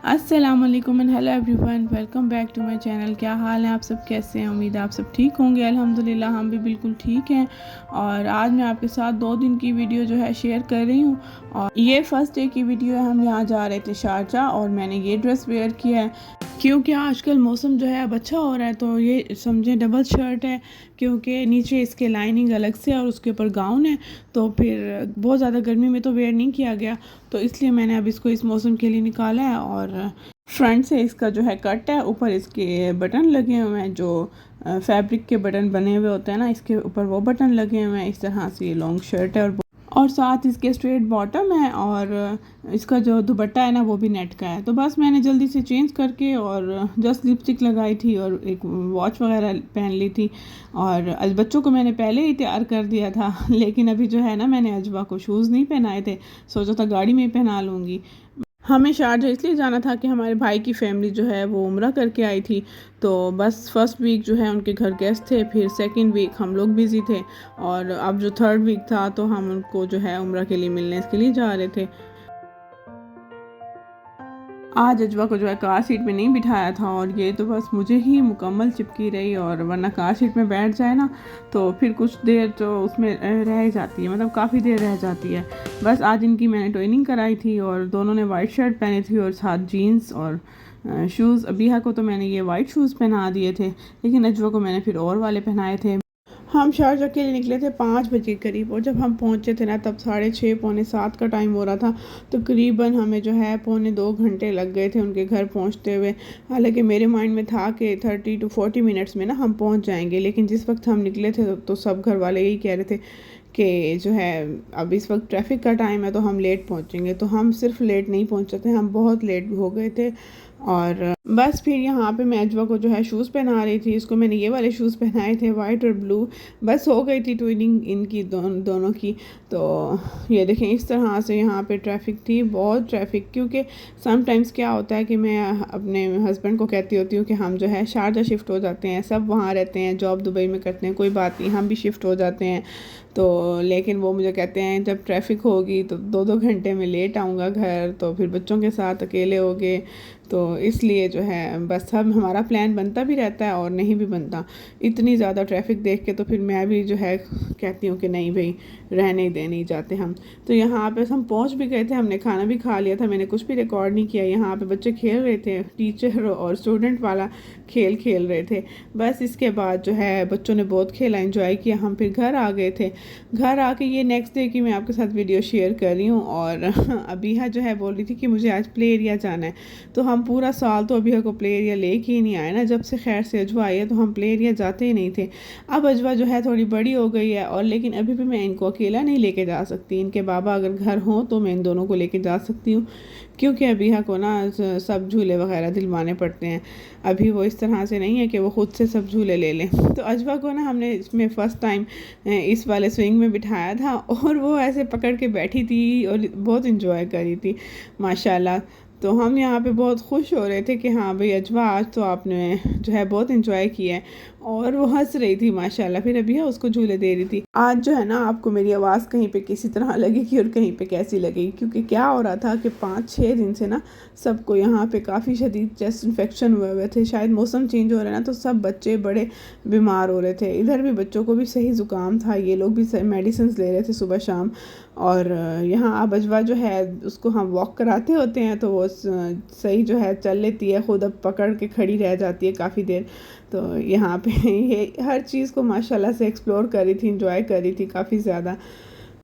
अस्सलाम वालेकुम and hello everyone, welcome back to my channel. क्या हाल है आप सब, कैसे हैं? उम्मीद है आप सब ठीक होंगे। अल्हम्दुलिल्लाह हम भी बिल्कुल ठीक हैं। और आज मैं आपके साथ 2 दिन की वीडियो जो है शेयर कर रही हूँ। और ये फर्स्ट डे की वीडियो है, हम यहाँ जा रहे थे शारजा और मैंने ये ड्रेस वेयर किया है क्योंकि आजकल मौसम जो है अब अच्छा हो रहा है, तो ये समझें डबल शर्ट है क्योंकि नीचे इसके लाइनिंग अलग से और उसके ऊपर गाउन है, तो फिर बहुत ज़्यादा गर्मी में तो वेयर नहीं किया गया, तो इसलिए मैंने अब इसको इस मौसम के लिए निकाला है। और फ्रंट से इसका जो है कट है, ऊपर इसके बटन लगे हुए हैं जो फैब्रिक के बटन बने हुए होते हैं ना, इसके ऊपर वो बटन लगे हुए हैं। इस तरह से ये लॉन्ग शर्ट है और साथ इसके स्ट्रेट बॉटम है और इसका जो दुपट्टा है ना वो भी नेट का है। तो बस मैंने जल्दी से चेंज करके और जस्ट लिपस्टिक लगाई थी और एक वॉच वगैरह पहन ली थी। और आज बच्चों को मैंने पहले ही तैयार कर दिया था लेकिन अभी जो है ना मैंने अजवा को शूज़ नहीं पहनाए थे, सोचा था गाड़ी में ही पहना लूँगी। हमें शारजा इसलिए जाना था कि हमारे भाई की फैमिली जो है वो उम्रा करके आई थी, तो बस फर्स्ट वीक जो है उनके घर गेस्ट थे, फिर सेकंड वीक हम लोग बिज़ी थे और अब जो थर्ड वीक था तो हम उनको जो है उम्रा के लिए मिलने के लिए जा रहे थे। आज अजवा को जो है कार सीट में नहीं बिठाया था और ये तो बस मुझे ही मुकम्मल चिपकी रही, और वरना कार सीट में बैठ जाए ना तो फिर कुछ देर तो उसमें रह जाती है, मतलब काफ़ी देर रह जाती है। बस आज इनकी मैंने ट्रेनिंग कराई थी और दोनों ने वाइट शर्ट पहनी थी और साथ जीन्स और शूज़। अबीहा को तो मैंने ये वाइट शूज़ पहना दिए थे, लेकिन अजवा को मैंने फिर और वाले पहनाए थे। हम शारजा के लिए निकले थे 5 बजे करीब, और जब हम पहुंचे थे ना तब 6:30 पौने 7 का टाइम हो रहा था। तो करीबन हमें जो है पौने 2 घंटे लग गए थे उनके घर पहुंचते हुए। हालांकि मेरे माइंड में था कि 30 to 40 मिनट्स में ना हम पहुंच जाएंगे, लेकिन जिस वक्त हम निकले थे तो सब घर वाले यही कह रहे थे कि जो है अब इस वक्त ट्रैफिक का टाइम है तो हम लेट पहुंचेंगे। तो हम सिर्फ लेट नहीं पहुंचे थे, हम बहुत लेट हो गए थे। और बस फिर यहाँ पे मैं अजवा को जो है शूज़ पहना रही थी, इसको मैंने ये वाले शूज़ पहनाए थे वाइट और ब्लू। बस हो गई थी ट्विनिंग इनकी दोनों की। तो ये देखें इस तरह से यहाँ पे ट्रैफिक थी, बहुत ट्रैफिक, क्योंकि समटाइम्स क्या होता है कि मैं अपने हस्बैंड को कहती होती हूँ कि हम जो है शारजा शिफ्ट हो जाते हैं, सब वहाँ रहते हैं, जॉब दुबई में करते हैं, कोई बात नहीं हम भी शिफ्ट हो जाते हैं। तो लेकिन वो मुझे कहते हैं जब ट्रैफिक होगी तो 2-2 घंटे में लेट आऊँगा घर, तो फिर बच्चों के साथ अकेले होगे, तो इसलिए जो है बस हम हमारा प्लान बनता भी रहता है और नहीं भी बनता। इतनी ज़्यादा ट्रैफिक देख के तो फिर मैं भी जो है कहती हूँ कि नहीं भाई रहने ही दे, नहीं जाते हम। तो यहाँ पे हम पहुँच भी गए थे, हमने खाना भी खा लिया था, मैंने कुछ भी रिकॉर्ड नहीं किया। यहाँ पे बच्चे खेल रहे थे, टीचर और स्टूडेंट वाला खेल खेल रहे थे। बस इसके बाद जो है बच्चों ने बहुत खेला, इंजॉय किया। हम फिर घर आ गए थे। घर आके ये नेक्स्ट डे की मैं आपके साथ वीडियो शेयर कर रही हूँ। और अबीहा जो है बोल रही थी कि मुझे आज प्ले एरिया जाना है, तो हम पूरा साल तो अबीहा को प्ले एरिया लेके ही नहीं आए ना। जब से खैर से अजवा आई है तो हम प्ले एरिया जाते ही नहीं थे। अब अजवा जो है थोड़ी बड़ी हो गई है, और लेकिन अभी भी मैं इनको अकेला नहीं लेके जा सकती। इनके बाबा अगर घर हों तो मैं इन दोनों को लेके जा सकती हूँ, क्योंकि अबीहा को ना सब झूले वगैरह दिलवाने पड़ते हैं। अभी वो इस तरह से नहीं है कि वो खुद से सब झूले ले लें। तो अजवा को ना हमने इसमें फ़र्स्ट टाइम इस वाले स्विंग में बिठाया था और वो ऐसे पकड़ के बैठी थी और बहुत इंजॉय करी थी माशाल्लाह। तो हम यहाँ पे बहुत खुश हो रहे थे कि हाँ भाई अजवा आज तो आपने जो है बहुत इंजॉय किया है, और वो हंस रही थी माशाल्लाह। फिर अभी उसको झूले दे रही थी। आज जो है ना आपको मेरी आवाज़ कहीं पे किसी तरह लगेगी और कहीं पे कैसी लगेगी, क्योंकि क्या हो रहा था कि 5-6 दिन से ना सबको यहाँ पे काफ़ी शदीद चेस्ट इन्फेक्शन हुए हुए थे। शायद मौसम चेंज हो रहा है ना, तो सब बच्चे बड़े बीमार हो रहे थे। इधर भी बच्चों को भी सही ज़ुकाम था, ये लोग भी मेडिसिन ले रहे थे सुबह शाम। और यहाँ अब अजवा जो है उसको हम वॉक कराते होते हैं तो वो सही जो है चल लेती है, खुद अब पकड़ के खड़ी रह जाती है काफ़ी देर। तो यहाँ पे ये हर चीज़ को माशाल्लाह से एक्सप्लोर करी थी, इंजॉय करी थी काफ़ी ज़्यादा।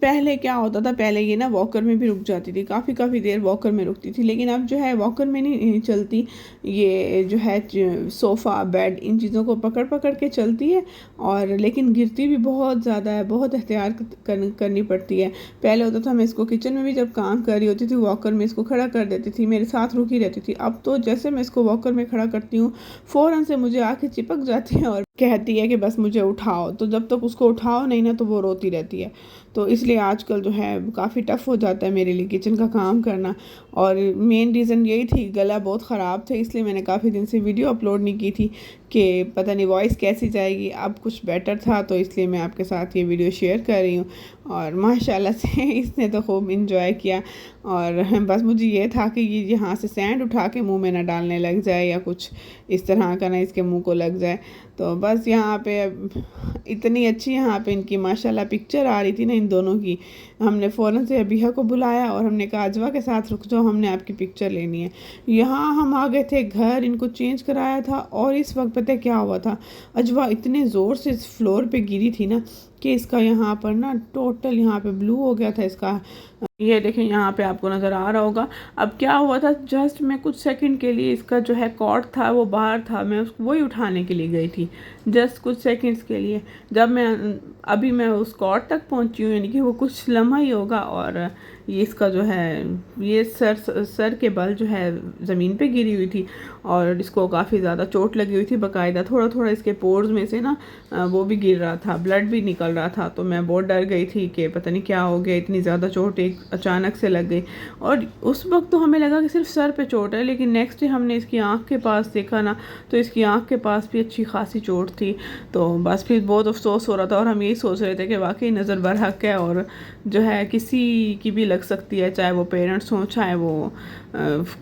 पहले क्या होता था, पहले ये ना वॉकर में भी रुक जाती थी, काफ़ी देर वॉकर में रुकती थी, लेकिन अब जो है वॉकर में नहीं चलती। ये जो है सोफ़ा बेड इन चीज़ों को पकड़ पकड़ के चलती है, और लेकिन गिरती भी बहुत ज़्यादा है, बहुत एहतियात करनी पड़ती है। पहले होता था मैं इसको किचन में भी जब काम कर रही होती थी वॉकर में इसको खड़ा कर देती थी, मेरे साथ रुकी रहती थी। अब तो जैसे मैं इसको वॉकर में खड़ा करती हूँ फ़ौरन से मुझे आके चिपक जाती है और कहती है कि बस मुझे उठाओ। तो जब तक उसको उठाओ नहीं ना तो वो रोती रहती है। तो इसलिए आजकल जो है काफ़ी टफ़ हो जाता है मेरे लिए किचन का काम करना। और मेन रीज़न यही थी, गला बहुत ख़राब था, इसलिए मैंने काफ़ी दिन से वीडियो अपलोड नहीं की थी कि पता नहीं वॉइस कैसी जाएगी। अब कुछ बेटर था तो इसलिए मैं आपके साथ ये वीडियो शेयर कर रही हूँ। और माशाल्लाह से इसने तो खूब इंजॉय किया। और बस मुझे ये था कि ये यहाँ से सैंड उठा के मुंह में ना डालने लग जाए या कुछ इस तरह का ना इसके मुंह को लग जाए। तो बस यहाँ पे इतनी अच्छी यहाँ पे इनकी माशाल्लाह पिक्चर आ रही थी ना इन दोनों की। हमने फ़ौरन से अबीहा को बुलाया और हमने कहा अजवा के साथ रुक जाओ, हमने आपकी पिक्चर लेनी है। यहाँ हम आ गए थे घर, इनको चेंज कराया था और इस वक्त पता है क्या हुआ था, अजवा इतने ज़ोर से इस फ्लोर पे गिरी थी ना कि इसका यहाँ पर ना टोटल यहाँ पे ब्लू हो गया था इसका। ये देखें यहाँ पे आपको नज़र आ रहा होगा। अब क्या हुआ था, जस्ट मैं कुछ सेकंड के लिए इसका जो है कॉर्ड था वो बाहर था, मैं उसको वही उठाने के लिए गई थी जस्ट कुछ सेकंड्स के लिए। जब मैं उस कॉर्ड तक पहुँची हूँ, यानी कि वो कुछ लम्हा ही होगा, और ये इसका जो है ये सर के बल जो है ज़मीन पे गिरी हुई थी और इसको काफ़ी ज़्यादा चोट लगी हुई थी। बाकायदा थोड़ा थोड़ा इसके पोर्स में से ना वो भी गिर रहा था, ब्लड भी निकल रहा था। तो मैं बहुत डर गई थी कि पता नहीं क्या हो गया, इतनी ज़्यादा चोट एक अचानक से लग गई। और उस वक्त तो हमें लगा कि सिर्फ सर पे चोट है, लेकिन नेक्स्ट डे हमने इसकी आँख के पास देखा ना तो इसकी आँख के पास भी अच्छी खासी चोट थी। तो बस फिर बहुत अफसोस हो रहा था और हम यही सोच रहे थे कि वाकई नज़र बरहक है और जो है किसी की भी लग सकती है, चाहे वो पेरेंट्स हों चाहे वो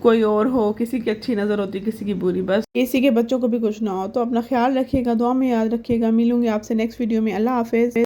कोई और हो, किसी की अच्छी नज़र होती किसी की बुरी। बस किसी के बच्चों को भी कुछ ना हो। तो अपना ख्याल रखिएगा, दुआ में याद रखिएगा। मिलूंगी आपसे नेक्स्ट वीडियो में। अल्लाह हाफिज़।